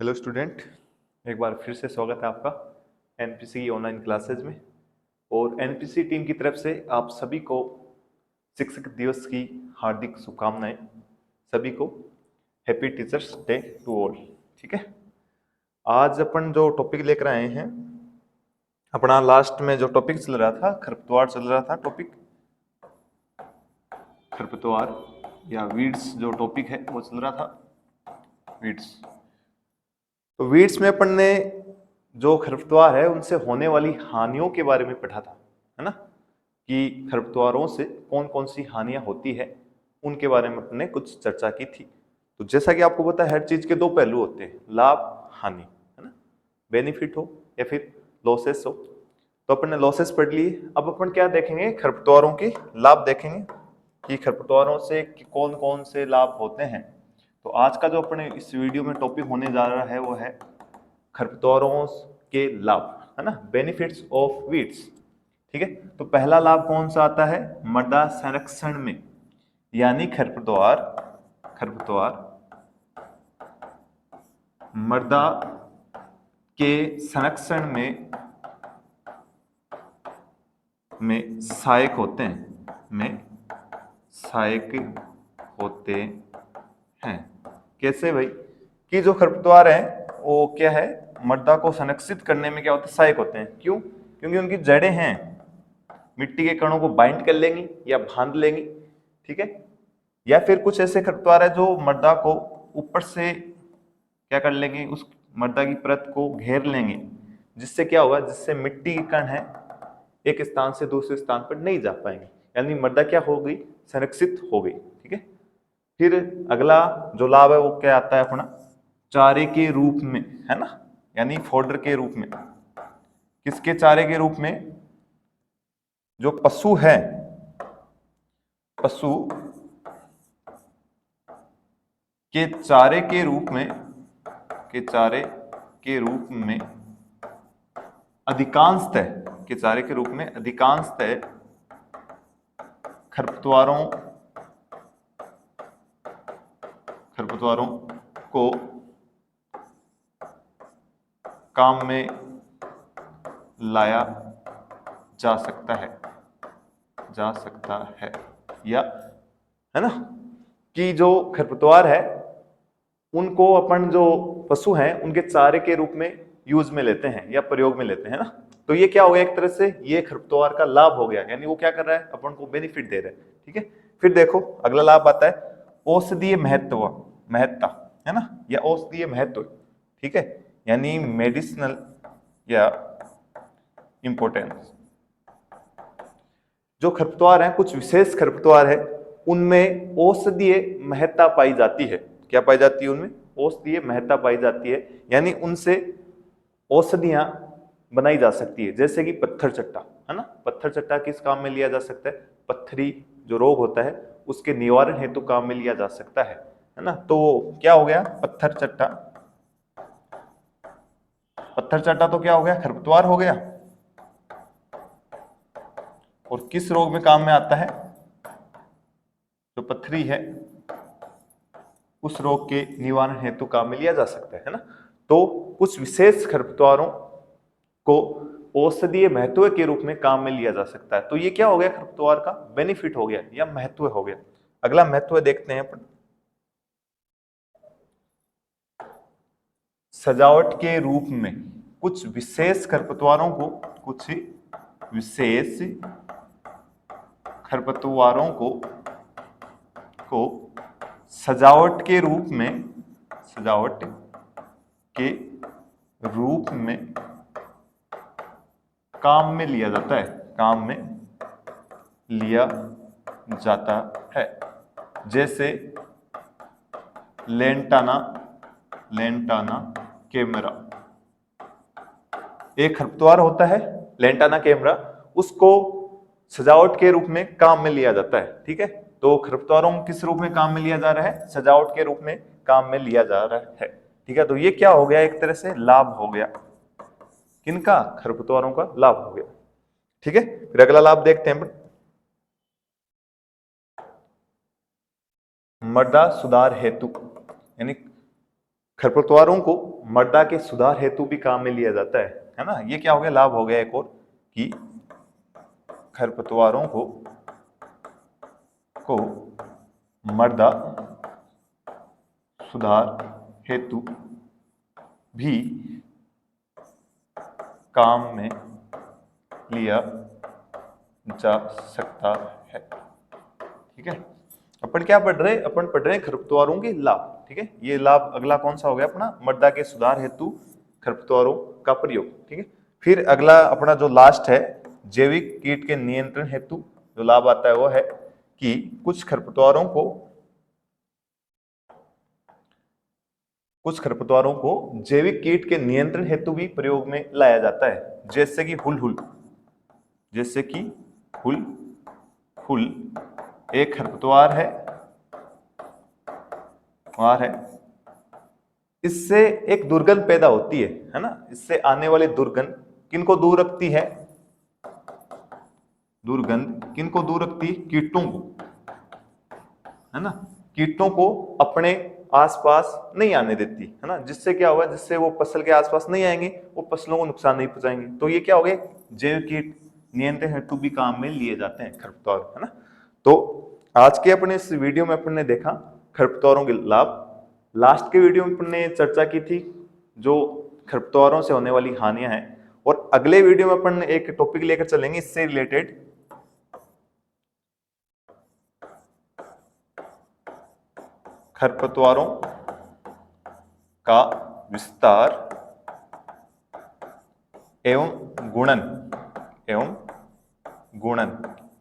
Hello student, एक बार फिर से स्वागत है आपका एनपीसी की ऑनलाइन क्लासेज में। और एनपीसी टीम की तरफ से आप सभी को शिक्षक दिवस की हार्दिक शुभकामनाएं। सभी को happy teachers day to all. ठीक है, आज अपन जो टॉपिक लेकर आए हैं, अपना लास्ट में जो टॉपिक चल रहा था खरपतवार चल रहा था। टॉपिक खरपतवार या वीड्स जो टॉपिक है वो चल रहा था, वीड्स। तो वीड्स में अपन ने जो खरपतवार है उनसे होने वाली हानियों के बारे में पढ़ा था, है ना, कि खरपतवारों से कौन कौन सी हानियां होती है उनके बारे में अपन ने कुछ चर्चा की थी। तो जैसा कि आपको पता है, हर चीज के दो पहलू होते हैं, लाभ हानि, है ना, बेनिफिट हो या फिर लॉसेस हो। तो अपन ने लॉसेस पढ़ लिए। अब अपन क्या देखेंगे, खरपतवारों के लाभ देखेंगे कि खरपतवारों से कौन कौन से लाभ होते हैं। तो आज का जो अपने इस वीडियो में टॉपिक होने जा रहा है वो है खरपतवारों के लाभ, है ना, बेनिफिट्स ऑफ वीड्स। ठीक है, तो पहला लाभ कौन सा आता है, मृदा संरक्षण में, यानी खरपतवार खरपतवार मृदा के संरक्षण में सहायक होते हैं, में सहायक होते हैं। कैसे भाई, कि जो खरपतवार है वो क्या है, मृदा को संरक्षित करने में क्या होते हैं, सहायक होते हैं। क्यों? क्योंकि उनकी जड़ें हैं, मिट्टी के कणों को बाइंड कर लेंगी या बांध लेंगी। ठीक है, या फिर कुछ ऐसे खरपतवार है जो मृदा को ऊपर से क्या कर लेंगे, उस मृदा की परत को घेर लेंगे, जिससे क्या होगा, जिससे मिट्टी के कण है एक स्थान से दूसरे स्थान पर नहीं जा पाएंगे, यानी मृदा क्या हो गई, संरक्षित हो गई। ठीक है, फिर अगला जो लाभ है वो क्या आता है अपना, चारे के रूप में, है ना, यानी फोडर के रूप में। किसके चारे के रूप में, जो पशु है, पशु के चारे के रूप में, के चारे के रूप में अधिकांशतः, के चारे के रूप में अधिकांशतः खरपतवारों खरपतवारों को काम में लाया जा सकता है, जा सकता है, या, है ना, कि जो खरपतवार है उनको अपन जो पशु हैं उनके चारे के रूप में यूज में लेते हैं या प्रयोग में लेते हैं ना। तो ये क्या हो गया, एक तरह से ये खरपतवार का लाभ हो गया, यानी वो क्या कर रहा है, अपन को बेनिफिट दे रहा है। ठीक है, फिर देखो अगला लाभ आता है औषधीय महत्व, महत्ता, है ना, या औषधीय महत्व। ठीक है, यानी मेडिसिनल या इंपोर्टेंस। जो खरपतवार हैं, कुछ विशेष खरपतवार है, उनमें औषधीय महत्ता पाई जाती है। क्या पाई जाती है उनमें, औषधीय महत्ता पाई जाती है, यानी उनसे औषधियां बनाई जा सकती है। जैसे कि पत्थर चट्टा, है ना, पत्थर चट्टा किस काम में लिया जा सकता है, पत्थरी जो रोग होता है उसके निवारण हेतु काम में लिया जा सकता है ना। तो क्या हो गया, पत्थर चट्टा, पत्थर चट्टा तो क्या हो गया, खरपतवार हो गया। और किस रोग में काम में आता है, जो पत्थरी है उस रोग के निवारण हेतु काम में लिया जा सकता है ना। तो कुछ विशेष खरपतवारों को औषधीय महत्व के रूप में काम में लिया जा सकता है। तो ये क्या हो गया, खरपतवार का बेनिफिट हो गया या महत्व हो गया। अगला महत्व देखते हैं अपन, सजावट के रूप में। कुछ विशेष खरपतवारों को, कुछ विशेष खरपतवारों को सजावट के रूप में, सजावट के रूप में काम में लिया जाता है, काम में लिया जाता है। जैसे लेंटाना, लेंटाना कैमरा एक खरपतवार होता है, लेंटाना कैमरा, उसको सजावट के रूप में काम में लिया जाता है। ठीक है, तो खरपतवारों को किस रूप में काम में लिया जा रहा है, सजावट के रूप में काम में लिया जा रहा है। ठीक है, तो ये क्या हो गया, एक तरह से लाभ हो गया, किनका, खरपतवारों का लाभ हो गया। ठीक है, फिर अगला लाभ देखते हैं, मृदा सुधार हेतु, यानी खरपतवारों को मृदा के सुधार हेतु भी काम में लिया जाता है ना। ये क्या हो गया, लाभ हो गया एक और कि खरपतवारों को मृदा सुधार हेतु भी काम में लिया जा सकता है। ठीक है, अपन क्या पढ़ रहे हैं, अपन पढ़ रहे हैं खरपतवारों के लाभ। ठीक है, ये लाभ अगला कौन सा हो गया अपना, मृदा के सुधार हेतु खरपतवारों का प्रयोग। ठीक है, फिर अगला अपना जो लास्ट है, जैविक कीट के नियंत्रण हेतु जो लाभ आता है वो है कि कुछ खरपतवारों को जैविक कीट के नियंत्रण हेतु भी प्रयोग में लाया जाता है। जैसे कि हुल एक खरपतवार है, इससे एक दुर्गंध पैदा होती है ना। इससे आने वाली दुर्गंध किनको दूर रखती है, दुर्गंध किनको दूर रखती है, कीटों को, है ना। कीटों को अपने आसपास नहीं आने देती है ना। जिससे क्या होगा, जिससे वो फसल के आसपास नहीं आएंगे, वो फसलों को नुकसान नहीं पहुंचाएंगे। तो ये क्या हो गए, जैव कीट नियंत्रण हेतु भी काम में लिए जाते हैं खरपतवार, है ना। तो आज के अपने इस वीडियो में अपन ने देखा खरपतवारों के लाभ। लास्ट के वीडियो में अपन ने चर्चा की थी जो खरपतवारों से होने वाली हानियां हैं, और अगले वीडियो में अपन एक टॉपिक लेकर चलेंगे इससे रिलेटेड, खरपतवारों का विस्तार एवं गुणन।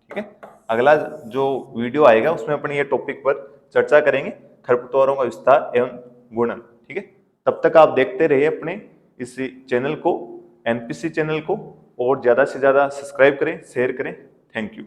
ठीक है, अगला जो वीडियो आएगा उसमें अपन ये टॉपिक पर चर्चा करेंगे, खरपतवारों का विस्तार एवं गुणन। ठीक है, तब तक आप देखते रहिए अपने इस चैनल को, एनपीसी चैनल को, और ज्यादा से ज्यादा सब्सक्राइब करें, शेयर करें। Thank you.